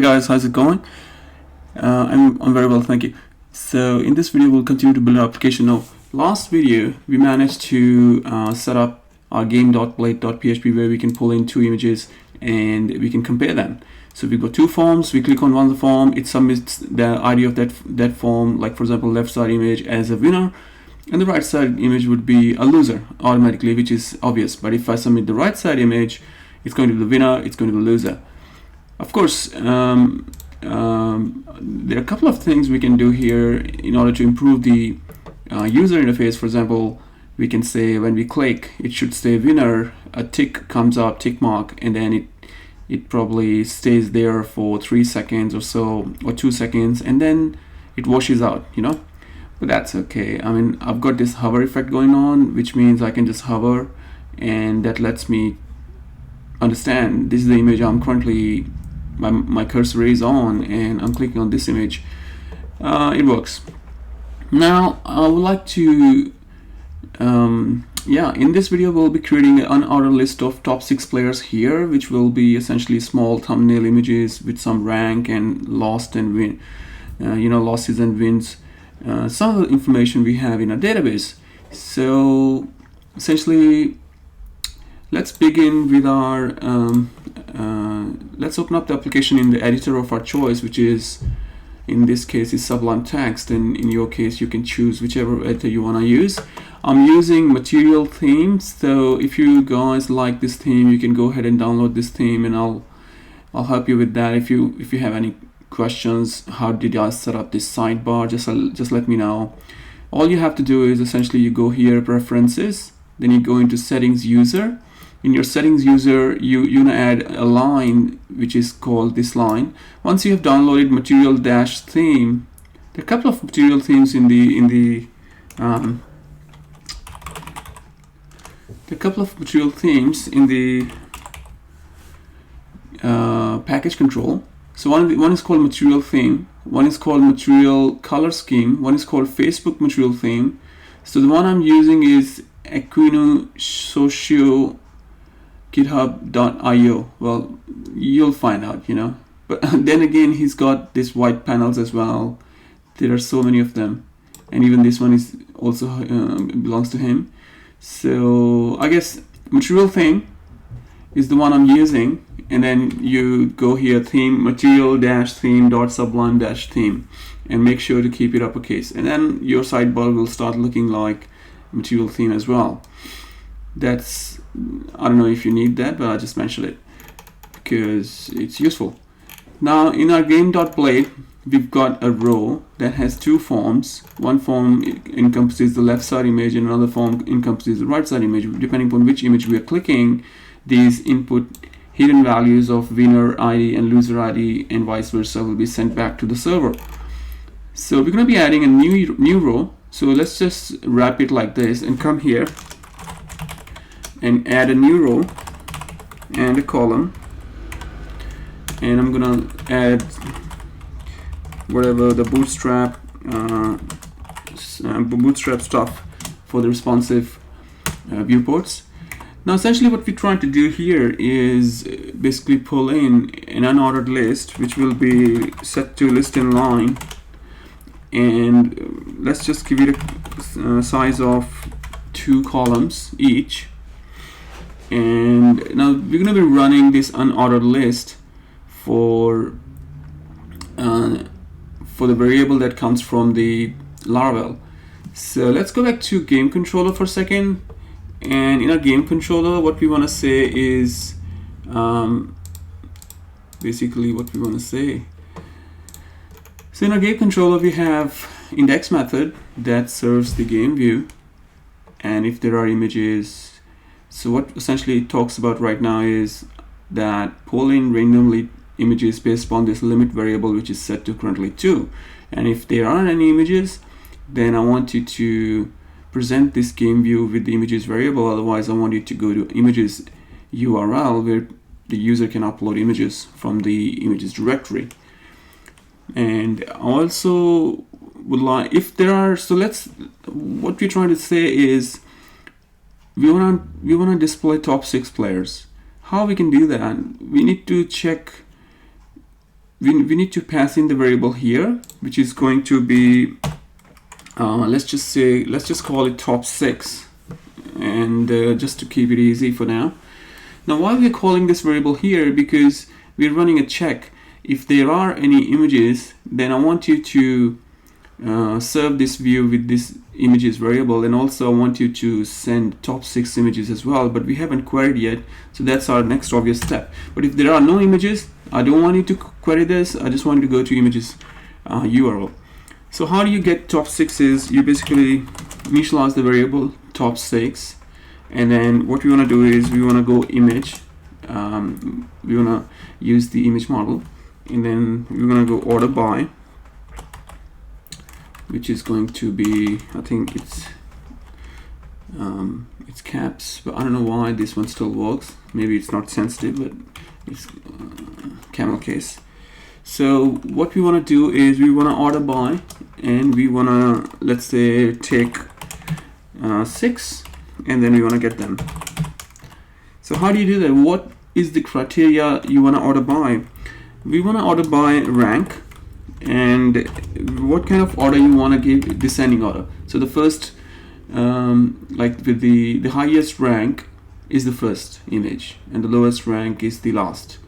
guys, how's it going? I'm very well, thank you. So in this video we'll continue to build our application. Now last video we managed to set up our game.blade.php where we can pull in two images and we can compare them. So we've got two forms. We click on one of the form, it submits the ID of that form, like for example left side image as a winner and the right side image would be a loser automatically, which is obvious. But if I submit the right side image, it's going to be the winner, it's going to be the loser. Of course, there are a couple of things we can do here in order to improve the user interface. For example, we can say when we click, it should say winner, a tick comes up, tick mark, and then it probably stays there for 3 seconds or so, or 2 seconds, and then it washes out, you know. But that's okay. I mean, I've got this hover effect going on, which means I can just hover, and that lets me understand this is the image I'm currently, my cursor is on, and I'm clicking on this image. It works. Now I would like to in this video we'll be creating an unordered list of top 6 players here, which will be essentially small thumbnail images with some rank and lost and win, losses and wins, some of the information we have in our database. So essentially let's begin with our let's open up the application in the editor of our choice, which is, in this case, is Sublime Text, and in your case you can choose whichever editor you want to use. I'm using Material Theme, so if you guys like this theme, you can go ahead and download this theme, and I'll help you with that. If you have any questions, how did I set up this sidebar, just let me know. All you have to do is essentially you go here, Preferences, then you go into Settings User. In your settings user, you want to add a line which is called this line. Once you have downloaded material-theme, there are a couple of material themes in the package control. So one is called material theme, one is called material color scheme, one is called Facebook material theme. So the one I'm using is Equino Socio github.io. well, you'll find out, but then again, he's got these white panels as well. There are so many of them, and even this one is also belongs to him. So I guess material theme is the one I'm using, and then you go here, theme, material-theme.sublime-theme, and make sure to keep it uppercase, and then your sidebar will start looking like material theme as well. That's, I don't know if you need that, but I just mentioned it because it's useful. Now in our game.blade, we've got a row that has two forms. One form encompasses the left side image and another form encompasses the right side image. Depending upon which image we are clicking, these input hidden values of winner ID and loser ID and vice versa will be sent back to the server. So we're going to be adding a new row. So let's just wrap it like this and come here and add a new row and a column, and I'm gonna add whatever the bootstrap stuff for the responsive viewports. Now essentially what we're trying to do here is basically pull in an unordered list, which will be set to list in line, and let's just give it a size of 2 columns each. And now we're going to be running this unordered list for the variable that comes from the Laravel. So let's go back to game controller for a second, and in our game controller what we want to say is basically what we want to say. So in our game controller we have index method that serves the game view, and if there are images. So what essentially it talks about right now is that pull in randomly images based upon this limit variable, which is set to currently 2. And if there aren't any images, then I want you to present this game view with the images variable. Otherwise, I want you to go to images URL where the user can upload images from the images directory. And also would like, if there are, so what we're trying to say is we want to display top 6 players. How we can do that? We need to check we need to pass in the variable here, which is going to be let's just call it top 6, and just to keep it easy for now. Now why we're calling this variable here, because we're running a check. If there are any images, then I want you to serve this view with this images variable, and also I want you to send top 6 images as well, but we haven't queried yet, so that's our next obvious step. But if there are no images, I don't want you to query this, I just want you to go to images URL. So how do you get top 6 is you basically initialize the variable top 6, and then what we want to do is we want to go image, we want to use the image model, and then we're going to go order by, which is going to be, I think it's caps, but I don't know why this one still works. Maybe it's not sensitive, but it's camel case. So what we want to do is we want to order by, and we want to, let's say, take 6, and then we want to get them. So how do you do that? What is the criteria you want to order by? We want to order by rank, and what kind of order you want to give, descending order. So the first, like with the highest rank is the first image, and the lowest rank is the last.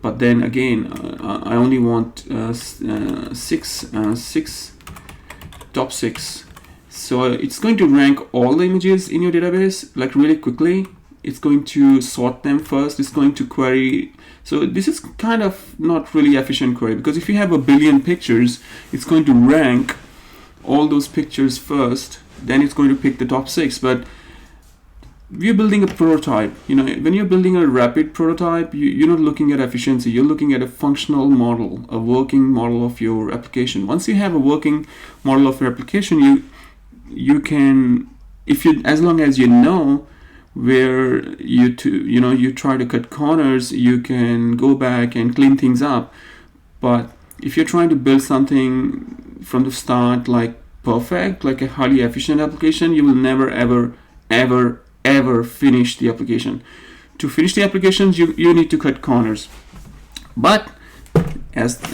But then again, I only want 6 top 6. So it's going to rank all the images in your database like really quickly. It's going to sort them first. It's going to query. So this is kind of not really efficient query, because if you have a billion pictures, it's going to rank all those pictures first, then it's going to pick the top 6. But we're building a prototype. You know, when you're building a rapid prototype, you're not looking at efficiency. You're looking at a functional model, a working model of your application. Once you have a working model of your application, you can, as long as you know where you try to cut corners, you can go back and clean things up. But if you're trying to build something from the start, like perfect, like a highly efficient application, you will never ever finish the application. To finish the applications, you need to cut corners. But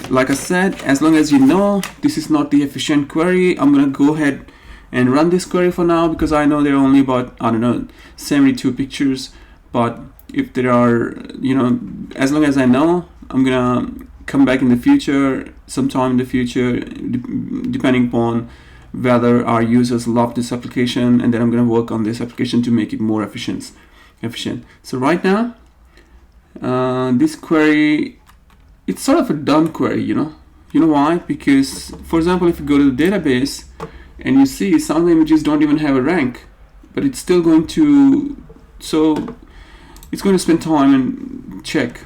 like I said, as long as you know this is not the efficient query, I'm gonna go ahead and run this query for now, because I know there are only about, I don't know, 72 pictures. But if there are, as long as I know, I'm gonna come back in the future, sometime in the future, depending upon whether our users love this application, and then I'm gonna work on this application to make it more efficient. So right now, this query, it's sort of a dumb query, you know why? Because, for example, if you go to the database and you see some of the images don't even have a rank, but it's still going to, so it's going to spend time and check.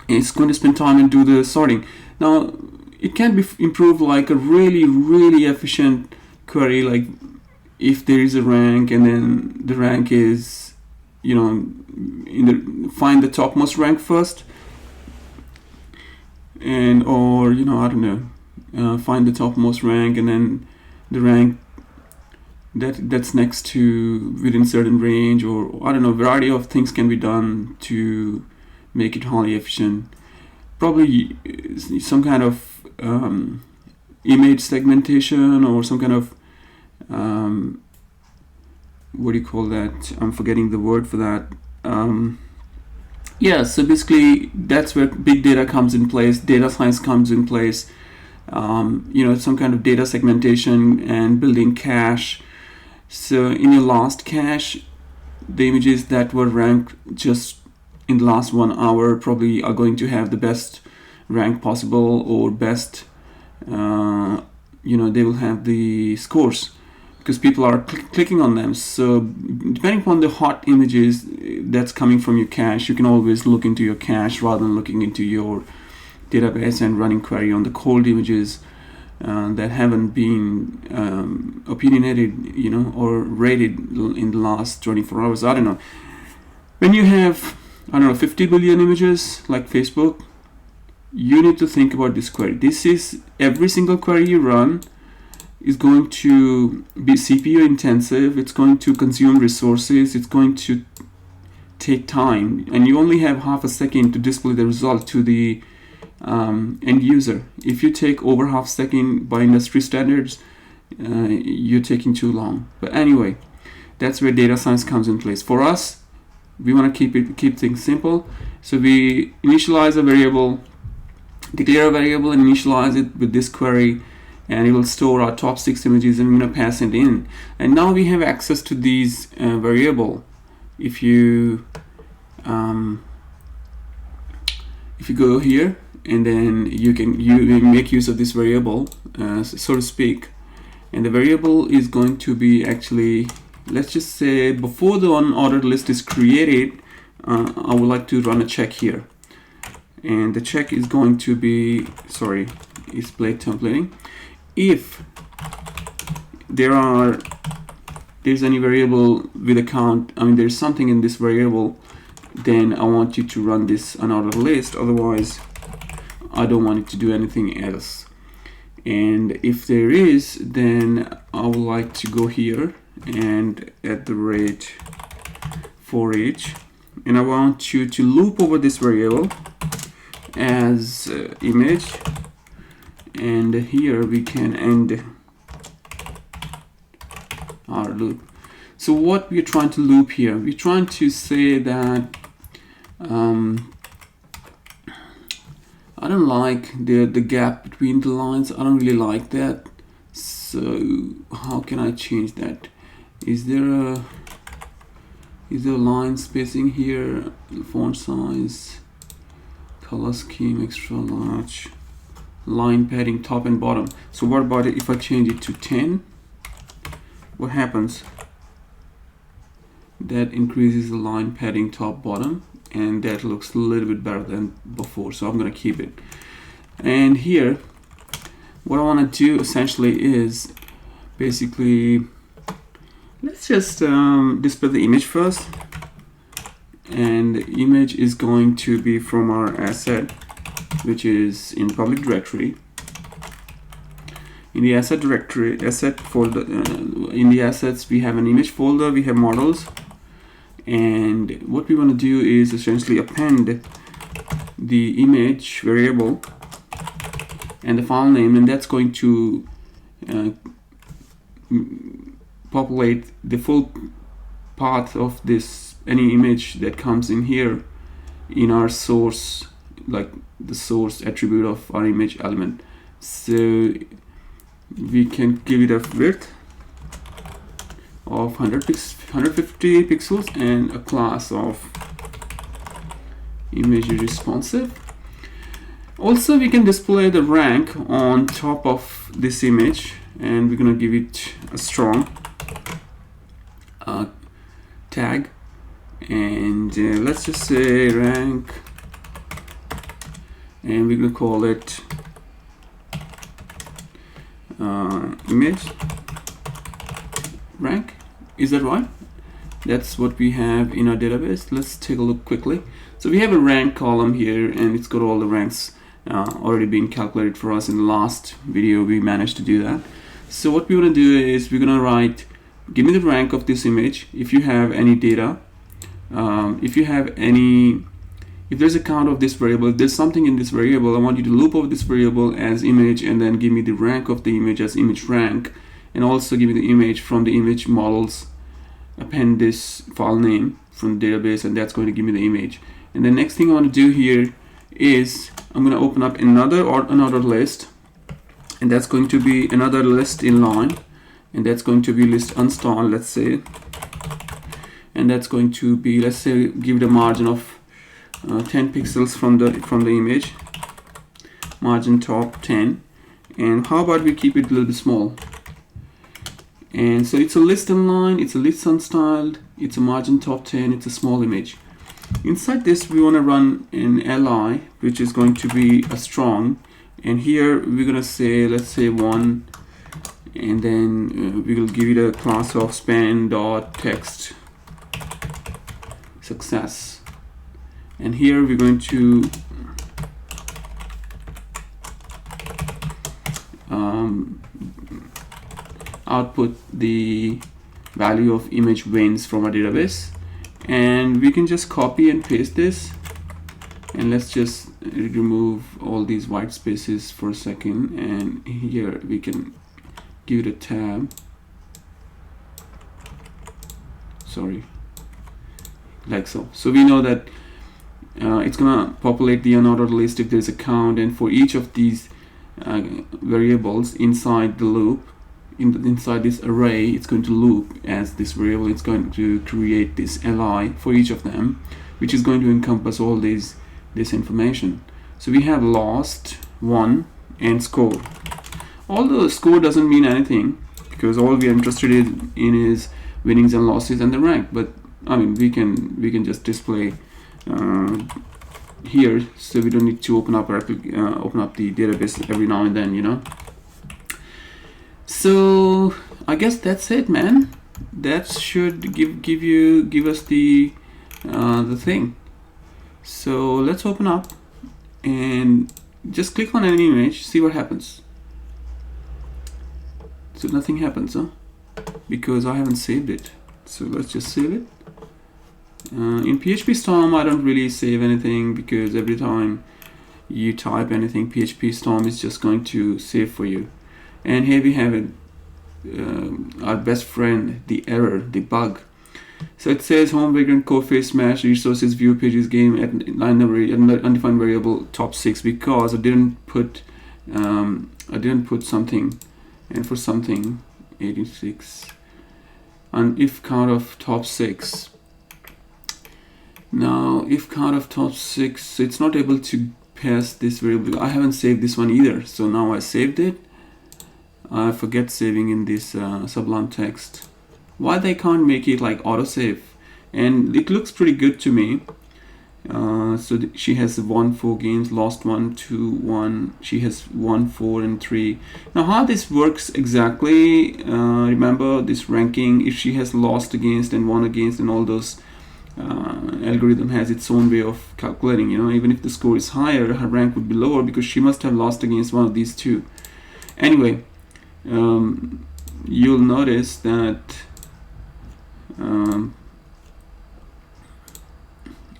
It's going to spend time and do the sorting. Now, it can be improved like a really efficient query, like if there is a rank, and then the rank is, find the topmost rank first, and or I don't know, find the topmost rank, and then the rank that's next to within certain range, or I don't know, variety of things can be done to make it highly efficient. Probably some kind of image segmentation, or some kind of what do you call that? I'm forgetting the word for that. Yeah, so basically that's where big data comes in place, data science comes in place. Some kind of data segmentation and building cache. So in your last cache, the images that were ranked just in the last 1 hour probably are going to have the best rank possible, or best, they will have the scores because people are clicking on them. So depending upon the hot images that's coming from your cache, you can always look into your cache rather than looking into your database and running query on the cold images that haven't been opinionated, or rated in the last 24 hours. I don't know. When you have, 50 billion images like Facebook, you need to think about this query. This is, every single query you run is going to be CPU intensive. It's going to consume resources. It's going to take time, and you only have half a second to display the result to the end user. If you take over half second by industry standards, you're taking too long. But anyway, that's where data science comes in place. For us, we want to keep things simple. So we initialize a variable, declare a variable, and initialize it with this query, and it will store our top 6 images, and we're going to pass it in. And now we have access to these variable. If you go here, and then you make use of this variable, so to speak, and the variable is going to be actually, let's just say, before the unordered list is created, I would like to run a check here, and the check is going to be, sorry, display templating. If there's any variable with a count, there's something in this variable, then I want you to run this unordered list. Otherwise, I don't want it to do anything else. And if there is, then I would like to go here and @ for each, and I want you to loop over this variable as image, and here we can end our loop. So what we're trying to loop here, we're trying to say that I don't like the gap between the lines. I don't really like that. So how can I change that? Is there a line spacing here, font size, color scheme, extra large, line padding top and bottom? So what about it if I change it to 10? What happens? That increases the line padding top bottom, and that looks a little bit better than before, so I'm going to keep it. And here what I want to do essentially is basically, let's just display the image first, and the image is going to be from our asset, which is in public directory. In the asset directory, asset folder, in the assets we have an image folder, we have models, and what we want to do is essentially append the image variable and the file name, and that's going to populate the full path of this, any image that comes in here, in our source, like the source attribute of our image element. So we can give it a width of 150 pixels and a class of image responsive. Also, we can display the rank on top of this image, and we're going to give it a strong tag, and let's just say rank, and we're going to call it image rank. Is that right? That's what we have in our database. Let's take a look quickly. So we have a rank column here, and it's got all the ranks already being calculated for us. In the last video we managed to do that. So what we want to do is we're going to write, give me the rank of this image. If you have any data, if there's a count of this variable, if there's something in this variable, I want you to loop over this variable as image, and then give me the rank of the image as image rank, and also give me the image from the image models, append this file name from the database, and that's going to give me the image. And the next thing I want to do here is I'm going to open up another list, and that's going to be another list in line, and that's going to be list unstyled, let's say, and that's going to be, let's say, give it a margin of 10 pixels from the image, margin top 10, and how about we keep it a little bit small. And so it's a list inline, it's a list unstyled, it's a margin top 10, it's a small image. Inside this we want to run an li, which is going to be a strong, and here we're going to say, let's say 1, and then we will give it a class of span.text success. And here we're going to output the value of image wins from our database, and we can just copy and paste this And let's just remove all these white spaces for a second, and here we can give it a tab, sorry, like so. So we know that it's gonna populate the unordered list if there's a count, and for each of these variables inside the loop, inside this array, it's going to loop as this variable. It's going to create this li for each of them, which is going to encompass all this information. So we have lost, won, and score. Although score doesn't mean anything, because all we are interested in is winnings and losses and the rank. But I mean, we can just display here, so we don't need to open up the database every now and then, you know. So I guess that's it, man. That should give us the thing. So let's open up and just click on any image, see what happens. So nothing happens, huh? Because I haven't saved it. So let's just save it. In PHP Storm, I don't really save anything, because every time you type anything, PHP Storm is just going to save for you. And here we have it, our best friend, the error, the bug. So it says home vagrant core Facemash resources view pages game at undefined variable top 6, because I didn't put something, and for something 86, and if count of top 6. Now if count of top 6, so it's not able to pass this variable. I haven't saved this one either, so now I saved it. I forget saving in this Sublime text. Why they can't make it like autosave? And it looks pretty good to me. So she has won 4 games, lost 1, 2, 1. She has won 4 and 3. Now how this works exactly, remember this ranking, if she has lost against and won against and all those, algorithm has its own way of calculating, you know. Even if the score is higher, her rank would be lower, because she must have lost against one of these two. Anyway, you'll notice that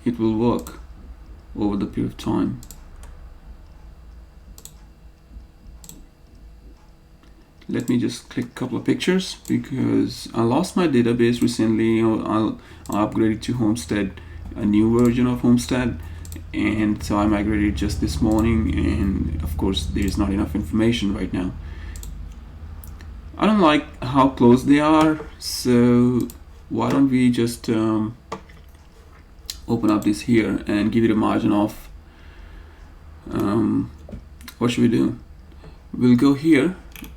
it will work over the period of time. Let me just click a couple of pictures, because I lost my database recently. I upgraded to Homestead, a new version of Homestead, and so I migrated just this morning, and of course there's not enough information right now. I don't like how close they are, so why don't we just open up this here and give it a margin of, what should we do? We'll go here,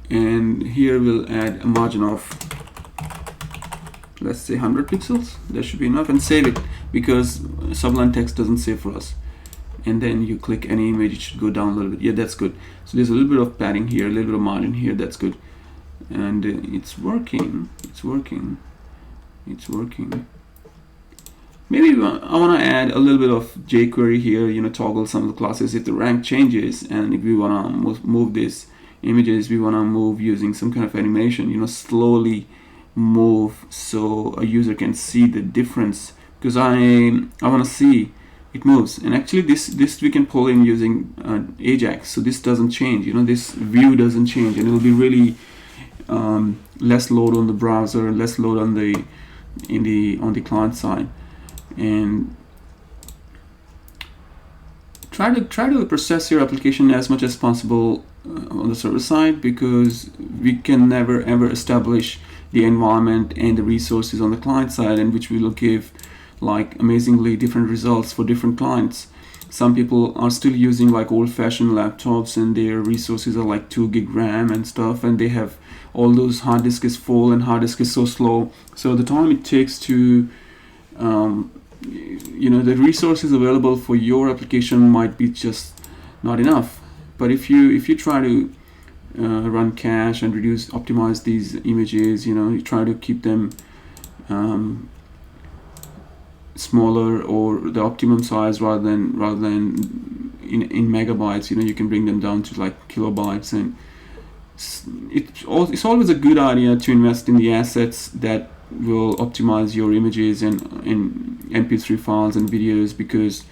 and here we'll add a margin of, let's say 100 pixels. That should be enough, and save it, because Sublime text doesn't save for us. And then you click any image, it should go down a little bit. Yeah, that's good. So there's a little bit of padding here, a little bit of margin here. That's good. And it's working. Maybe I want to add a little bit of jQuery here, you know, toggle some of the classes if the rank changes, and if we want to move these images, we want to move using some kind of animation, you know, slowly move so a user can see the difference, because I want to see it moves. And actually this we can pull in using Ajax, so this doesn't change, you know, this view doesn't change, and it will be really less load on the browser, less load on the on the client side. And try to process your application as much as possible on the server side, because we can never ever establish the environment and the resources on the client side, and which will give like amazingly different results for different clients. Some people are still using like old-fashioned laptops, and their resources are like 2 gig RAM and stuff, and they have all those hard disk is full, and hard disk is so slow. So the time it takes to you know, the resources available for your application might be just not enough. But if you try to run cache and optimize these images, you know, you try to keep them smaller, or the optimum size, rather than in megabytes, you know, you can bring them down to like kilobytes. And it's always a good idea to invest in the assets that will optimize your images and MP3 files and videos, because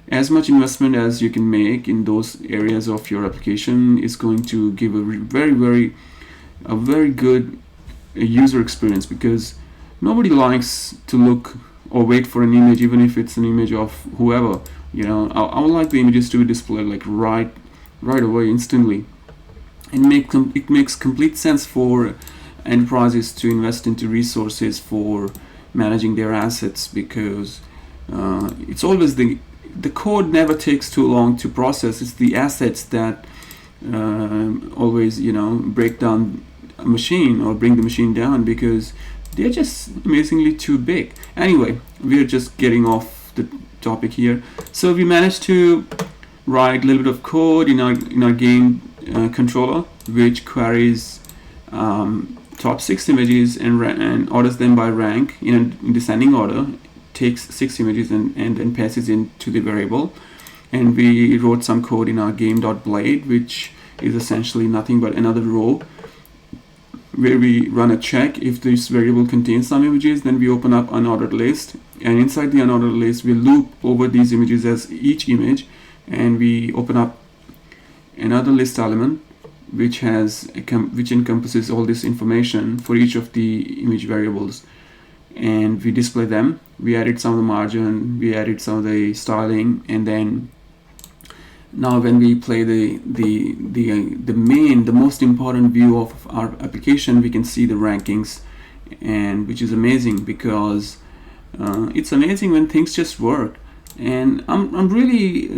as much investment as you can make in those areas of your application is going to give a very good user experience, because nobody likes to look or wait for an image, even if it's an image of whoever. I would like the images to be displayed like right away, instantly. And it makes complete sense for enterprises to invest into resources for managing their assets, because it's always the code never takes too long to process. It's the assets that always break down a machine or bring the machine down, because they're just amazingly too big. Anyway, we're just getting off the topic here. So we managed to write a little bit of code in our game controller, which queries top 6 images and orders them by rank in descending order, takes 6 images and then passes into the variable. And we wrote some code in our game.blade, which is essentially nothing but another row where we run a check. If this variable contains some images, then we open up unordered list, and inside the unordered list we loop over these images as each image, and we open up another list element which encompasses all this information for each of the image variables, and we display them. We added some of the margin, we added some of the styling, and then now when we play the most important view of our application, we can see the rankings, and which is amazing, because it's amazing when things just work. And I'm really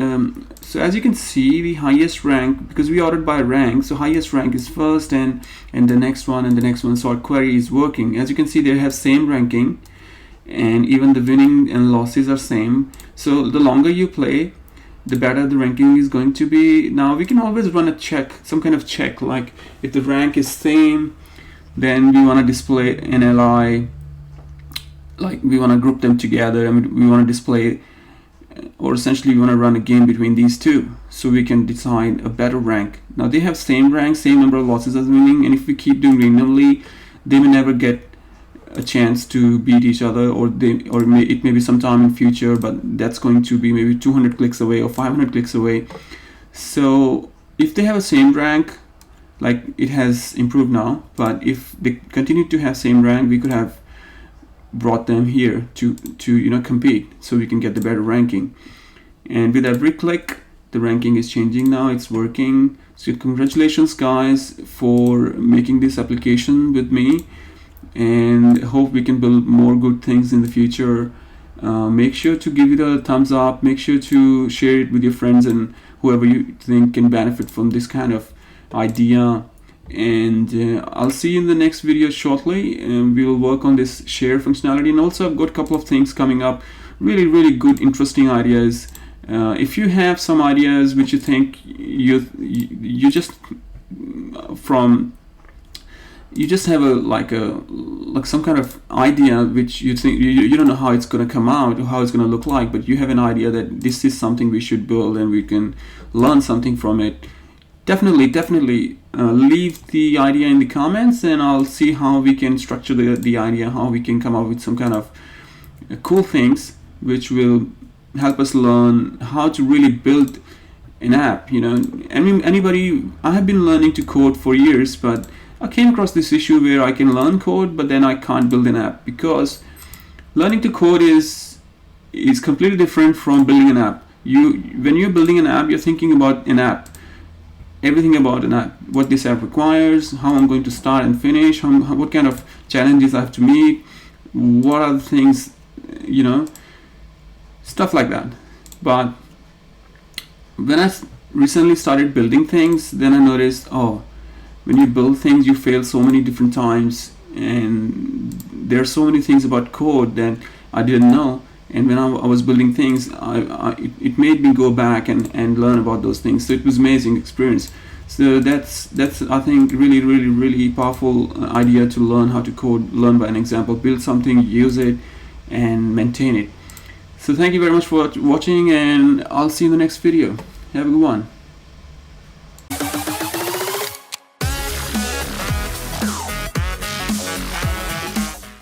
so as you can see, the highest rank, because we ordered by rank, so highest rank is first, and the next one and the next one. So our query is working. As you can see, they have same ranking, and even the winning and losses are same. So the longer you play, the better the ranking is going to be. Now we can always run a check, some kind of check, like if the rank is same, then we want to display an li, like we want to group them together, and we want to display, or essentially we want to run a game between these two, so we can decide a better rank. Now they have same rank, same number of losses as winning, and if we keep doing randomly, they may never get a chance to beat each other, or it may be sometime in future, but that's going to be maybe 200 clicks away or 500 clicks away. So if they have a same rank, like it has improved now, but if they continue to have same rank, we could have brought them here to compete, so we can get the better ranking. And with every click, the ranking is changing now, it's working. So congratulations guys for making this application with me, and hope we can build more good things in the future. Make sure to give it a thumbs up, make sure to share it with your friends and whoever you think can benefit from this kind of idea. And I'll see you in the next video shortly, and we'll work on this share functionality. And also I've got a couple of things coming up, really good, interesting ideas. If you have some ideas which you think you just have some kind of idea which you think you don't know how it's going to come out or how it's going to look like, but you have an idea that this is something we should build and we can learn something from it, definitely leave the idea in the comments, and I'll see how we can structure the idea, how we can come up with some kind of cool things which will help us learn how to really build an app. I have been learning to code for years, but I came across this issue where I can learn code, but then I can't build an app, because learning to code is completely different from building an app. When you're building an app, you're thinking about an app, everything about an app, what this app requires, how I'm going to start and finish, what kind of challenges I have to meet, what are the things, stuff like that. But when I recently started building things, then I noticed, when you build things, you fail so many different times, and there are so many things about code that I didn't know. And when I was building things, it made me go back and learn about those things. So it was an amazing experience. So that's I think really powerful idea to learn how to code, learn by an example, build something, use it, and maintain it. So thank you very much for watching, and I'll see you in the next video. Have a good one.